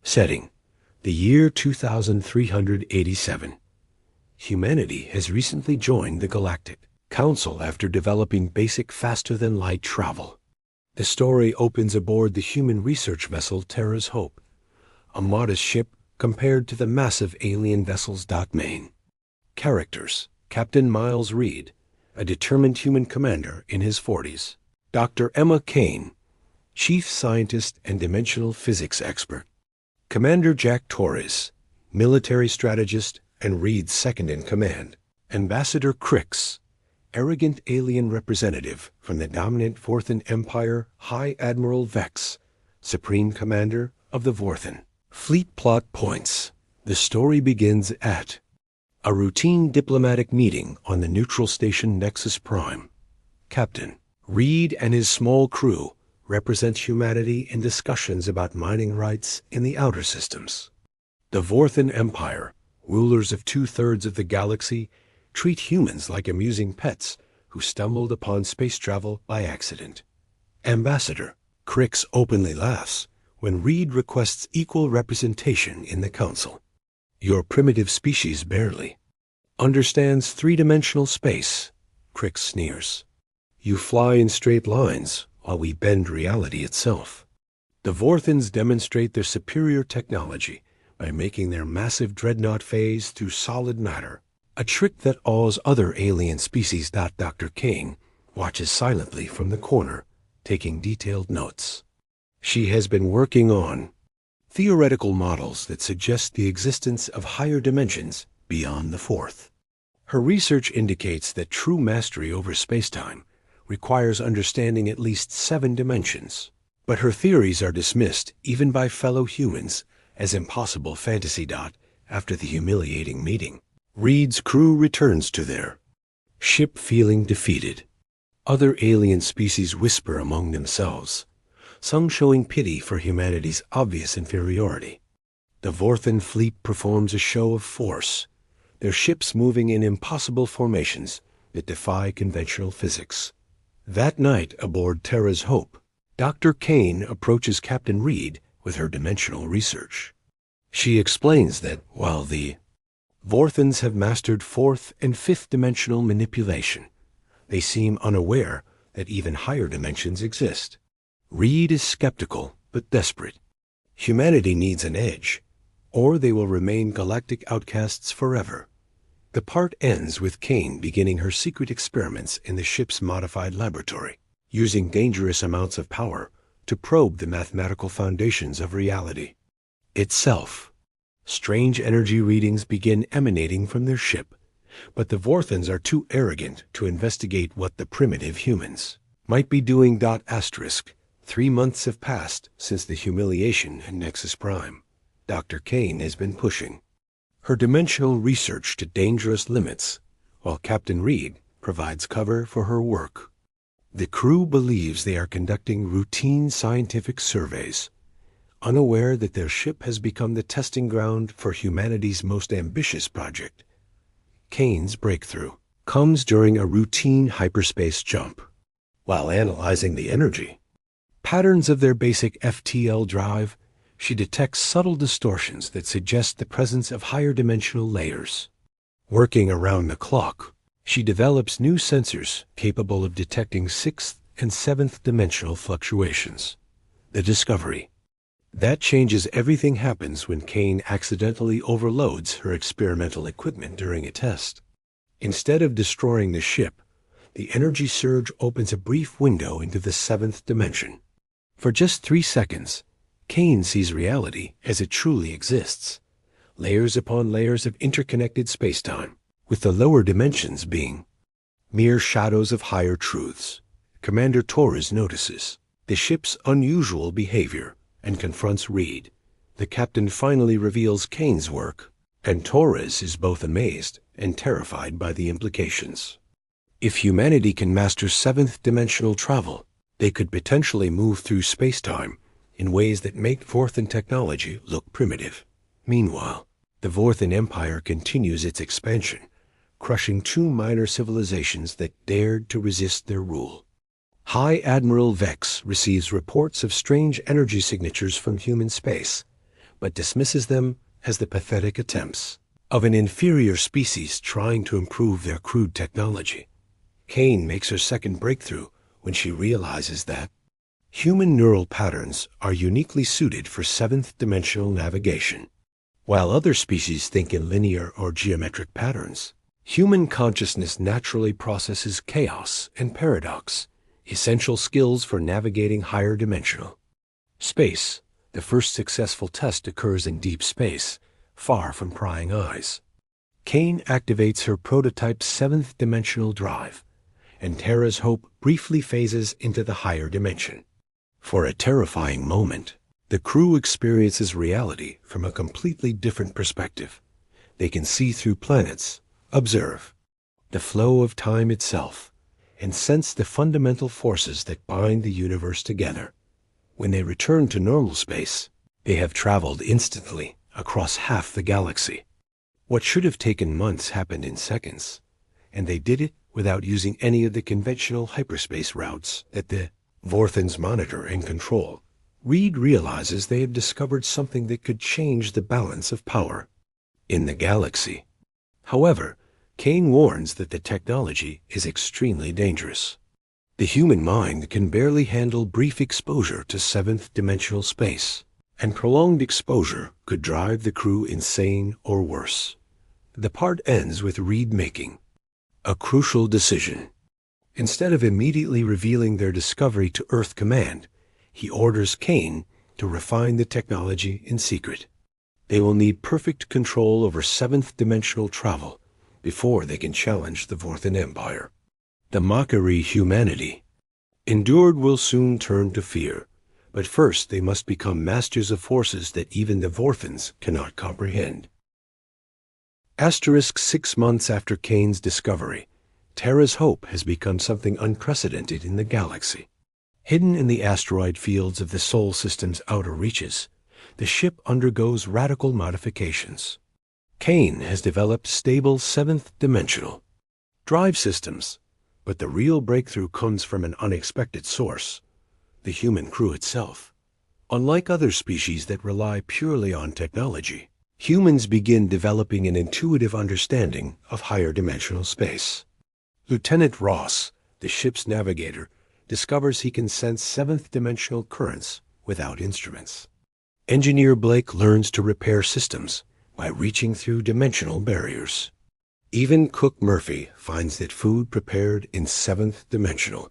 Setting: the year 2387. Humanity has recently joined the Galactic Council after developing basic faster-than-light travel. The story opens aboard the human research vessel Terra's Hope, a modest ship compared to the massive alien vessels. Main characters: Captain Miles Reed, a determined human commander in his 40s. Dr. Emma Kane, chief scientist and dimensional physics expert. Commander Jack Torres, military strategist and Reed's second-in-command. Ambassador Crix, arrogant alien representative from the dominant Vorthan Empire. High Admiral Vex, supreme commander of the Vorthan. Fleet plot points. The story begins at a routine diplomatic meeting on the neutral station Nexus Prime. Captain Reed and his small crew represent humanity in discussions about mining rights in the outer systems. The Vorthan Empire, rulers of 2/3 of the galaxy, treat humans like amusing pets who stumbled upon space travel by accident. Ambassador Crix openly laughs when Reed requests equal representation in the council. Your primitive species barely understands three-dimensional space, Crix sneers. You fly in straight lines while we bend reality itself. The Vorthans demonstrate their superior technology by making their massive dreadnought phase through solid matter, a trick that awes other alien species. Dr. Kane watches silently from the corner, taking detailed notes. She has been working on theoretical models that suggest the existence of higher dimensions beyond the fourth. Her research indicates that true mastery over spacetime requires understanding at least 7 dimensions. But her theories are dismissed even by fellow humans as impossible fantasy. After the humiliating meeting, Reed's crew returns to their ship feeling defeated. Other alien species whisper among themselves, some showing pity for humanity's obvious inferiority. The Vorthan fleet performs a show of force, their ships moving in impossible formations that defy conventional physics. That night aboard Terra's Hope, Dr. Kane approaches Captain Reed with her dimensional research. She explains that while the Vorthans have mastered 4th and 5th dimensional manipulation, they seem unaware that even higher dimensions exist. Reed is skeptical but desperate. Humanity needs an edge, or they will remain galactic outcasts forever. The part ends with Kane beginning her secret experiments in the ship's modified laboratory, using dangerous amounts of power to probe the mathematical foundations of reality itself. Strange energy readings begin emanating from their ship, but the Vorthans are too arrogant to investigate what the primitive humans might be doing. 3 months have passed since the humiliation at Nexus Prime. Dr. Kane has been pushing her dimensional research to dangerous limits, while Captain Reed provides cover for her work. The crew believes they are conducting routine scientific surveys, unaware that their ship has become the testing ground for humanity's most ambitious project. Kane's breakthrough comes during a routine hyperspace jump. While analyzing the energy patterns of their basic FTL drive, she detects subtle distortions that suggest the presence of higher dimensional layers. Working around the clock, she develops new sensors capable of detecting 6th and 7th dimensional fluctuations. The discovery that changes everything happens when Kane accidentally overloads her experimental equipment during a test. Instead of destroying the ship, the energy surge opens a brief window into the 7th dimension. For just 3 seconds, Kane sees reality as it truly exists, layers upon layers of interconnected spacetime, with the lower dimensions being mere shadows of higher truths. Commander Torres notices the ship's unusual behavior and confronts Reed. The captain finally reveals Kane's work, and Torres is both amazed and terrified by the implications. If humanity can master 7th dimensional travel, they could potentially move through spacetime in ways that make Vorthan technology look primitive. Meanwhile, the Vorthan Empire continues its expansion, crushing 2 minor civilizations that dared to resist their rule. High Admiral Vex receives reports of strange energy signatures from human space, but dismisses them as the pathetic attempts of an inferior species trying to improve their crude technology. Kane makes her second breakthrough when she realizes that human neural patterns are uniquely suited for seventh-dimensional navigation. While other species think in linear or geometric patterns, human consciousness naturally processes chaos and paradox, essential skills for navigating higher dimensional space. The first successful test occurs in deep space, far from prying eyes. Kane activates her prototype's seventh-dimensional drive, and Tara's hope briefly phases into the higher dimension. For a terrifying moment, the crew experiences reality from a completely different perspective. They can see through planets, observe the flow of time itself, and sense the fundamental forces that bind the universe together. When they return to normal space, they have traveled instantly across half the galaxy. What should have taken months happened in seconds, and they did it without using any of the conventional hyperspace routes that the Vorthans monitor and control. Reed realizes they have discovered something that could change the balance of power in the galaxy. However, Kane warns that the technology is extremely dangerous. The human mind can barely handle brief exposure to seventh-dimensional space, and prolonged exposure could drive the crew insane or worse. The part ends with Reed making a crucial decision. Instead of immediately revealing their discovery to Earth Command, he orders Kane to refine the technology in secret. They will need perfect control over seventh-dimensional travel before they can challenge the Vorthan Empire. The mockery humanity endured will soon turn to fear, but first they must become masters of forces that even the Vorthans cannot comprehend. 6 months after Kane's discovery, Tara's hope has become something unprecedented in the galaxy. Hidden in the asteroid fields of the Sol system's outer reaches, the ship undergoes radical modifications. Kane has developed stable seventh-dimensional drive systems, but the real breakthrough comes from an unexpected source: the human crew itself. Unlike other species that rely purely on technology, humans begin developing an intuitive understanding of higher dimensional space. Lieutenant Ross, the ship's navigator, discovers he can sense seventh-dimensional currents without instruments. Engineer Blake learns to repair systems by reaching through dimensional barriers. Even Cook Murphy finds that food prepared in seventh-dimensional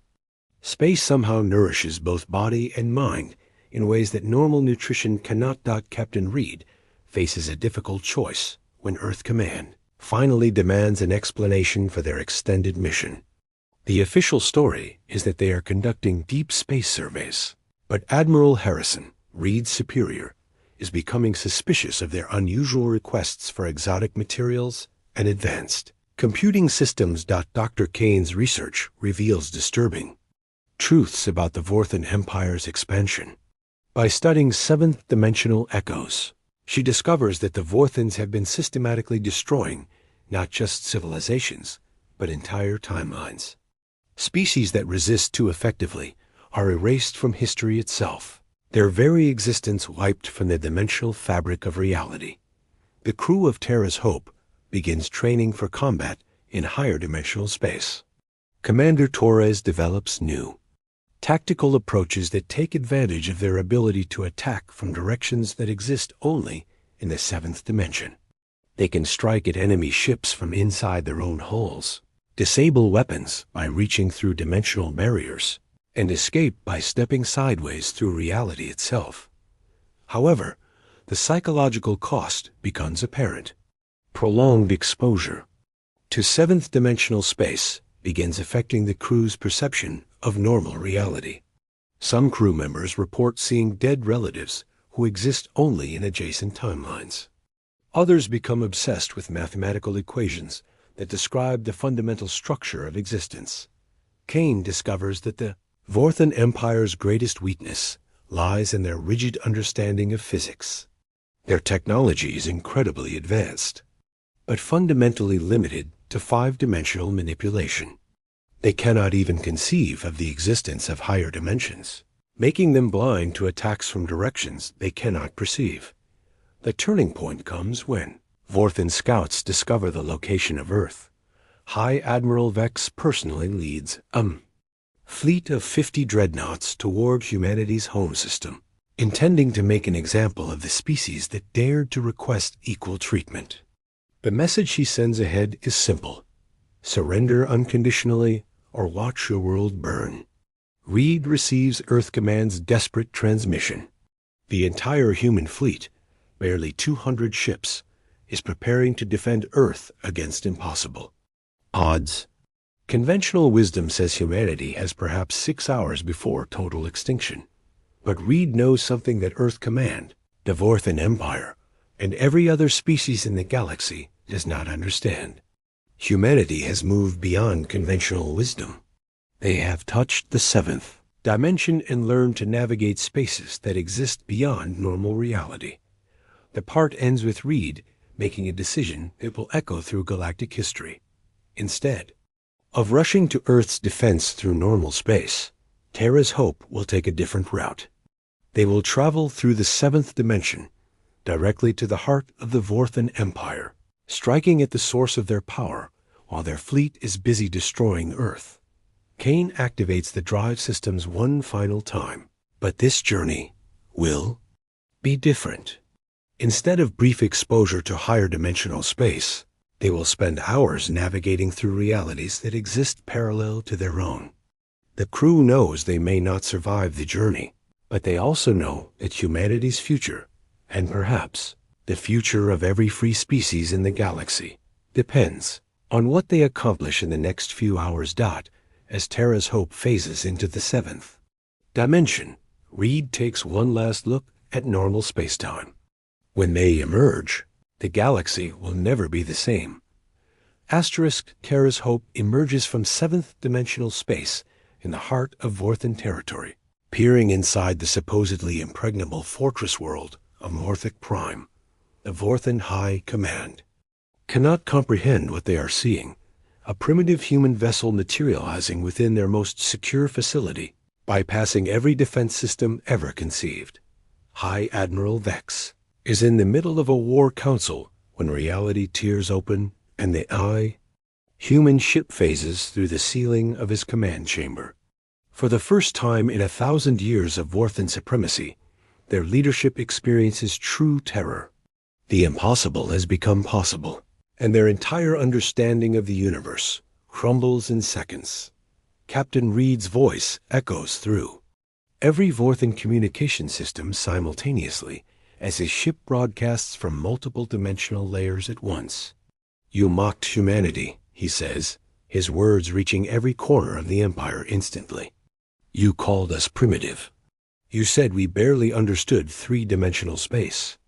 space somehow nourishes both body and mind in ways that normal nutrition cannot. Captain Reed faces a difficult choice when Earth Command finally demands an explanation for their extended mission. The official story is that they are conducting deep space surveys, but Admiral Harrison, Reed's superior, is becoming suspicious of their unusual requests for exotic materials and advanced computing systems. Dr. Kane's research reveals disturbing truths about the Vorthan Empire's expansion. By studying seventh-dimensional echoes, she discovers that the Vorthans have been systematically destroying not just civilizations, but entire timelines. Species that resist too effectively are erased from history itself, their very existence wiped from the dimensional fabric of reality. The crew of Tara's Hope begins training for combat in higher dimensional space. Commander Torres develops new tactical approaches that take advantage of their ability to attack from directions that exist only in the seventh dimension. They can strike at enemy ships from inside their own hulls, disable weapons by reaching through dimensional barriers, and escape by stepping sideways through reality itself. However, the psychological cost becomes apparent. Prolonged exposure to seventh-dimensional space begins affecting the crew's perception of normal reality. Some crew members report seeing dead relatives who exist only in adjacent timelines. Others become obsessed with mathematical equations that describe the fundamental structure of existence. Kane discovers that the Vorthan Empire's greatest weakness lies in their rigid understanding of physics. Their technology is incredibly advanced, but fundamentally limited to five-dimensional manipulation. They cannot even conceive of the existence of higher dimensions, making them blind to attacks from directions they cannot perceive. The turning point comes when Vorthan scouts discover the location of Earth. High Admiral Vex personally leads a fleet of 50 dreadnoughts toward humanity's home system, intending to make an example of the species that dared to request equal treatment. The message he sends ahead is simple: surrender unconditionally or watch your world burn. Reed receives Earth Command's desperate transmission. The entire human fleet, barely 200 ships, is preparing to defend Earth against impossible odds. Conventional wisdom says humanity has perhaps 6 hours before total extinction. But Reed knows something that Earth Command, the Vorthan Empire, and every other species in the galaxy does not understand. Humanity has moved beyond conventional wisdom. They have touched the 7th dimension and learned to navigate spaces that exist beyond normal reality. The part ends with Reed making a decision that will echo through galactic history. Instead of rushing to Earth's defense through normal space, Terra's Hope will take a different route. They will travel through the 7th dimension, directly to the heart of the Vorthan Empire, striking at the source of their power while their fleet is busy destroying Earth. Kane activates the drive systems one final time, but this journey will be different. Instead of brief exposure to higher dimensional space, they will spend hours navigating through realities that exist parallel to their own. The crew knows they may not survive the journey, but they also know that humanity's future, and perhaps the future of every free species in the galaxy, depends on what they accomplish in the next few hours. As Terra's Hope phases into the 7th dimension, Reed takes one last look at normal spacetime. When they emerge, the galaxy will never be the same. Terra's Hope emerges from 7th dimensional space in the heart of Vorthan territory, peering inside the supposedly impregnable fortress world of Morthic Prime. The Vorthan High Command cannot comprehend what they are seeing, a primitive human vessel materializing within their most secure facility, bypassing every defense system ever conceived. High Admiral Vex is in the middle of a war council when reality tears open and the human ship phases through the ceiling of his command chamber. For the first time in 1,000 years of Vorthan supremacy, their leadership experiences true terror. The impossible has become possible, and their entire understanding of the universe crumbles in seconds. Captain Reed's voice echoes through every Vorthan communication system simultaneously as his ship broadcasts from multiple dimensional layers at once. "You mocked humanity," he says, his words reaching every corner of the Empire instantly. "You called us primitive. You said we barely understood 3-dimensional space.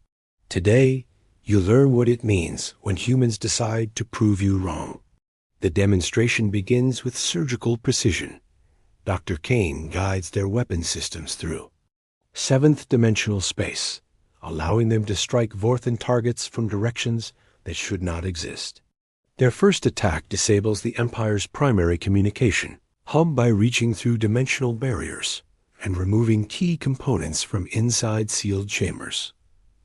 Today, you learn what it means when humans decide to prove you wrong." The demonstration begins with surgical precision. Dr. Kane guides their weapon systems through 7th dimensional space, allowing them to strike Vorthan targets from directions that should not exist. Their first attack disables the Empire's primary communication hub by reaching through dimensional barriers and removing key components from inside sealed chambers.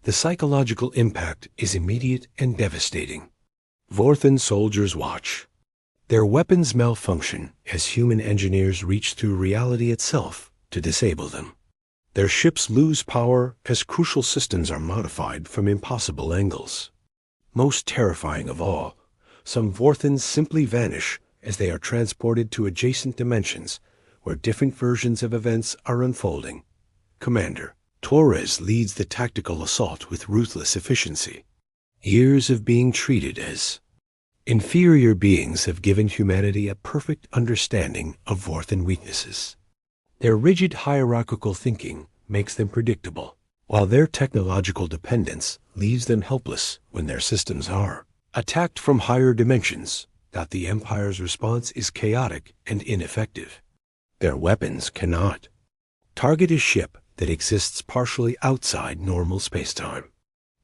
The psychological impact is immediate and devastating. Vorthan soldiers watch. Their weapons malfunction as human engineers reach through reality itself to disable them. Their ships lose power as crucial systems are modified from impossible angles. Most terrifying of all, some Vorthans simply vanish as they are transported to adjacent dimensions where different versions of events are unfolding. Commander Torres leads the tactical assault with ruthless efficiency. Years of being treated as inferior beings have given humanity a perfect understanding of Vorthan weaknesses. Their rigid hierarchical thinking makes them predictable, while their technological dependence leaves them helpless when their systems are attacked from higher dimensions. The Empire's response is chaotic and ineffective. Their weapons cannot target a ship that exists partially outside normal spacetime.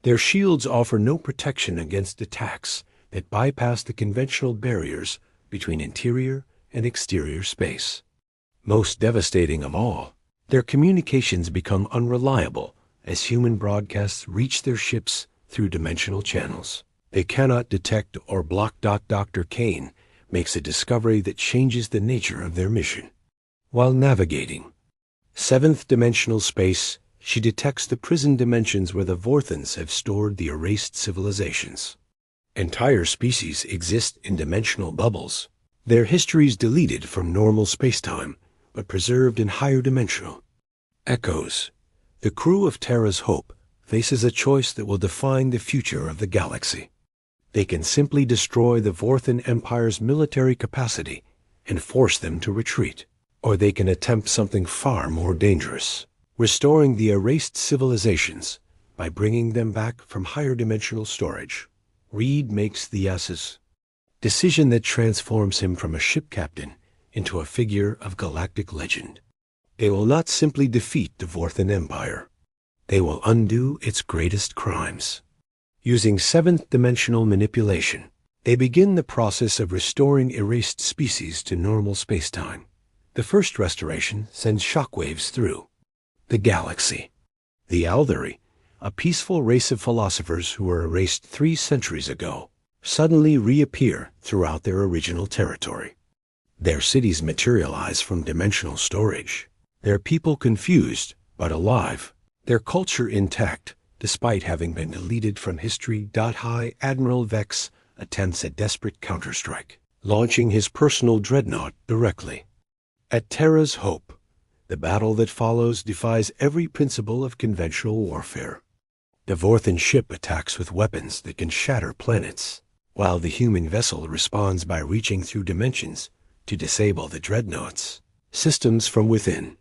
Their shields offer no protection against attacks that bypass the conventional barriers between interior and exterior space. Most devastating of all, their communications become unreliable as human broadcasts reach their ships through dimensional channels. They cannot detect or block. Dr. Kane makes a discovery that changes the nature of their mission. While navigating seventh dimensional space, she detects the prison dimensions where the Vorthans have stored the erased civilizations. Entire species exist in dimensional bubbles, their histories deleted from normal spacetime, but preserved in higher dimensional. Echoes. The crew of Terra's Hope faces a choice that will define the future of the galaxy. They can simply destroy the Vorthan Empire's military capacity and force them to retreat, or they can attempt something far more dangerous, restoring the erased civilizations by bringing them back from higher dimensional storage. Reed makes the decision that transforms him from a ship captain into a figure of galactic legend. They will not simply defeat the Vorthan Empire. They will undo its greatest crimes. Using seventh-dimensional manipulation, they begin the process of restoring erased species to normal spacetime. The first restoration sends shockwaves through the galaxy. The Aldari, a peaceful race of philosophers who were erased 3 centuries ago, suddenly reappear throughout their original territory. Their cities materialize from dimensional storage, their people confused but alive, their culture intact despite having been deleted from history. High Admiral Vex attempts a desperate counterstrike, launching his personal dreadnought directly at Terra's Hope. The battle that follows defies every principle of conventional warfare. The Vorthan ship attacks with weapons that can shatter planets, while the human vessel responds by reaching through dimensions to disable the dreadnoughts systems from within.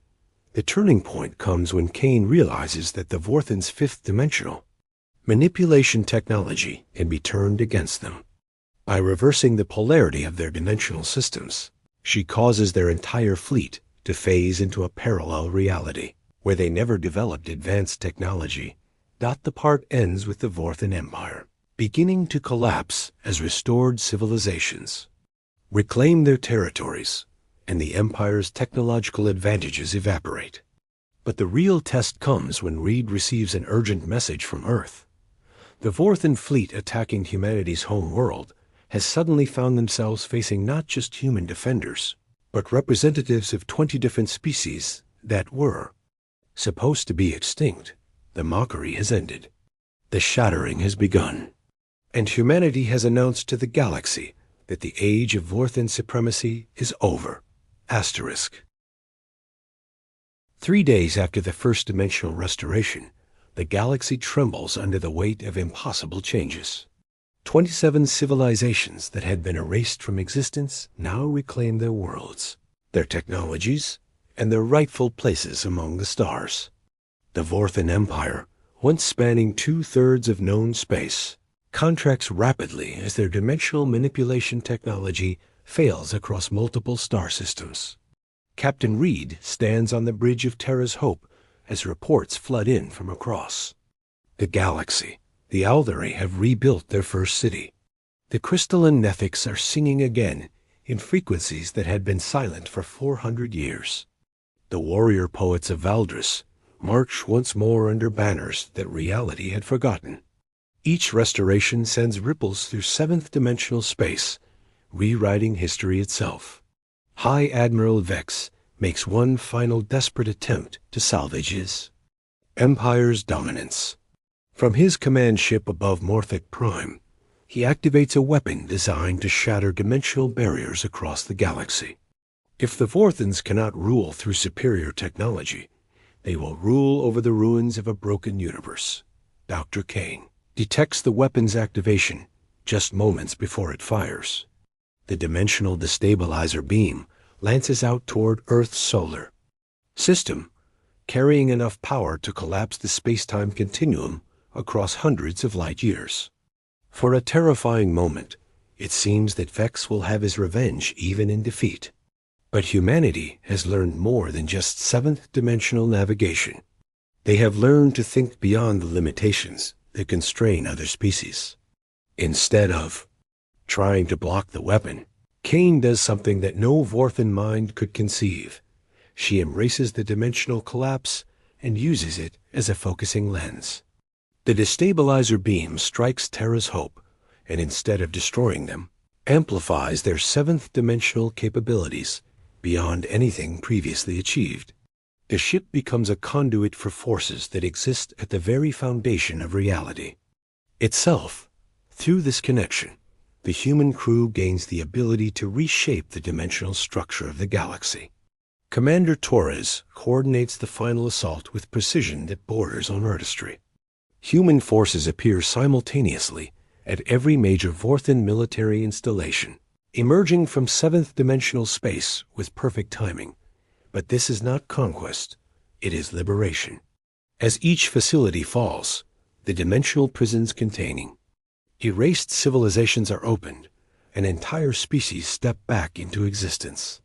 The turning point comes when Kane realizes that the Vorthan's fifth-dimensional manipulation technology can be turned against them. By reversing the polarity of their dimensional systems, she causes their entire fleet to phase into a parallel reality, where they never developed advanced technology. The part ends with the Vorthan Empire beginning to collapse as restored civilizations reclaim their territories, and the Empire's technological advantages evaporate. But the real test comes when Reed receives an urgent message from Earth. The Vorthan fleet attacking humanity's home world has suddenly found themselves facing not just human defenders, but representatives of 20 different species that were supposed to be extinct. The mockery has ended. The shattering has begun. And humanity has announced to the galaxy that the age of Vorthan supremacy is over. 3 days after the first dimensional restoration, the galaxy trembles under the weight of impossible changes. 27 civilizations that had been erased from existence now reclaim their worlds, their technologies, and their rightful places among the stars. The Vorthan Empire, once spanning 2/3 of known space, contracts rapidly as their dimensional manipulation technology fails across multiple star systems. Captain Reed stands on the bridge of Terra's Hope as reports flood in from across the galaxy. The Aldari have rebuilt their first city. The crystalline nethics are singing again in frequencies that had been silent for 400 years. The warrior poets of Valdris march once more under banners that reality had forgotten. Each restoration sends ripples through seventh-dimensional space, rewriting history itself. High Admiral Vex makes one final desperate attempt to salvage his Empire's dominance. From his command ship above Morthic Prime, he activates a weapon designed to shatter dimensional barriers across the galaxy. If the Vorthans cannot rule through superior technology, they will rule over the ruins of a broken universe. Dr. Kane detects the weapon's activation just moments before it fires. The dimensional destabilizer beam lances out toward Earth's solar system, carrying enough power to collapse the space-time continuum across hundreds of light years. For a terrifying moment, it seems that Vex will have his revenge even in defeat. But humanity has learned more than just seventh-dimensional navigation. They have learned to think beyond the limitations that constrain other species. Instead of trying to block the weapon, Kane does something that no Vorthan mind could conceive. She embraces the dimensional collapse and uses it as a focusing lens. The destabilizer beam strikes Terra's hope, and instead of destroying them, amplifies their seventh-dimensional capabilities beyond anything previously achieved. The ship becomes a conduit for forces that exist at the very foundation of reality itself. Through this connection, the human crew gains the ability to reshape the dimensional structure of the galaxy. Commander Torres coordinates the final assault with precision that borders on artistry. Human forces appear simultaneously at every major Vorthan military installation, emerging from seventh-dimensional space with perfect timing. But this is not conquest, it is liberation. As each facility falls, the dimensional prisons containing erased civilizations are opened, and entire species step back into existence.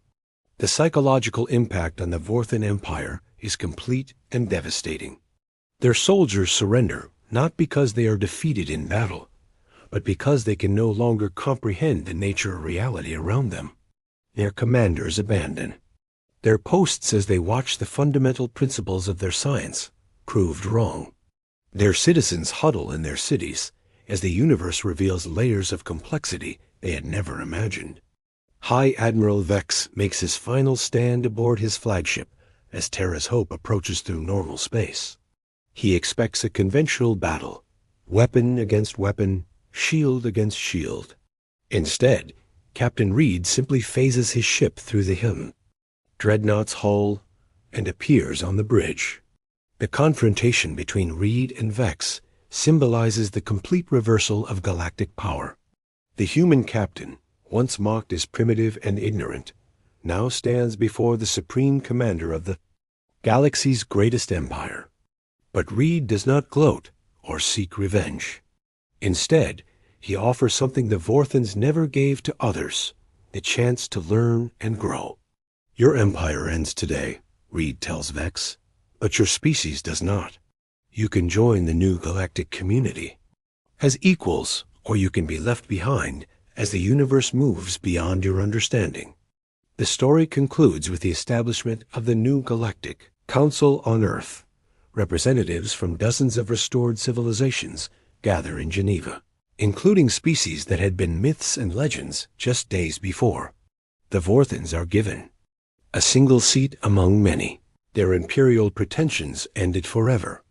The psychological impact on the Vorthan Empire is complete and devastating. Their soldiers surrender not because they are defeated in battle, but because they can no longer comprehend the nature of reality around them. Their commanders abandon their posts as they watch the fundamental principles of their science proved wrong. Their citizens huddle in their cities as the universe reveals layers of complexity they had never imagined. High Admiral Vex makes his final stand aboard his flagship as Terra's Hope approaches through normal space. He expects a conventional battle, weapon against weapon, shield against shield. Instead, Captain Reed simply phases his ship through the dreadnought's hull and appears on the bridge. The confrontation between Reed and Vex symbolizes the complete reversal of galactic power. The human captain, once mocked as primitive and ignorant, now stands before the supreme commander of the galaxy's greatest empire. But Reed does not gloat or seek revenge. Instead, he offers something the Vorthans never gave to others, the chance to learn and grow. Your empire ends today, Reed tells Vex, but your species does not. You can join the new galactic community as equals, or you can be left behind as the universe moves beyond your understanding. The story concludes with the establishment of the new Galactic Council on Earth. Representatives from dozens of restored civilizations gather in Geneva, including species that had been myths and legends just days before. The Vorthans are given a single seat among many. Their imperial pretensions ended forever.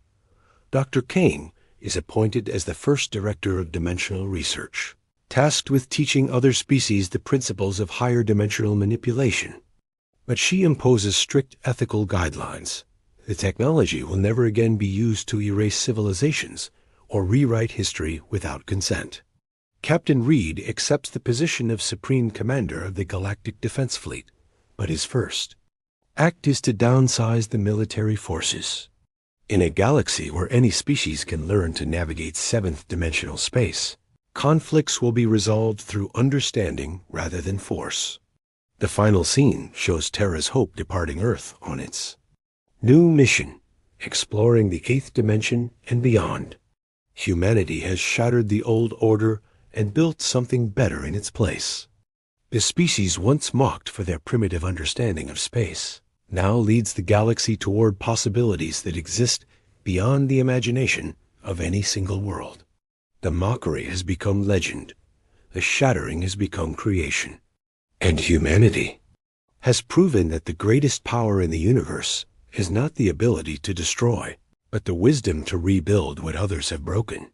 Dr. Kane is appointed as the first director of dimensional research, tasked with teaching other species the principles of higher dimensional manipulation. But she imposes strict ethical guidelines. The technology will never again be used to erase civilizations or rewrite history without consent. Captain Reed accepts the position of Supreme Commander of the Galactic Defense Fleet, but his first act is to downsize the military forces. In a galaxy where any species can learn to navigate seventh-dimensional space, conflicts will be resolved through understanding rather than force. The final scene shows Terra's Hope departing Earth on its new mission, exploring the eighth dimension and beyond. Humanity has shattered the old order and built something better in its place. The species once mocked for their primitive understanding of space now leads the galaxy toward possibilities that exist beyond the imagination of any single world. The mockery has become legend. The shattering has become creation. And humanity has proven that the greatest power in the universe is not the ability to destroy, but the wisdom to rebuild what others have broken.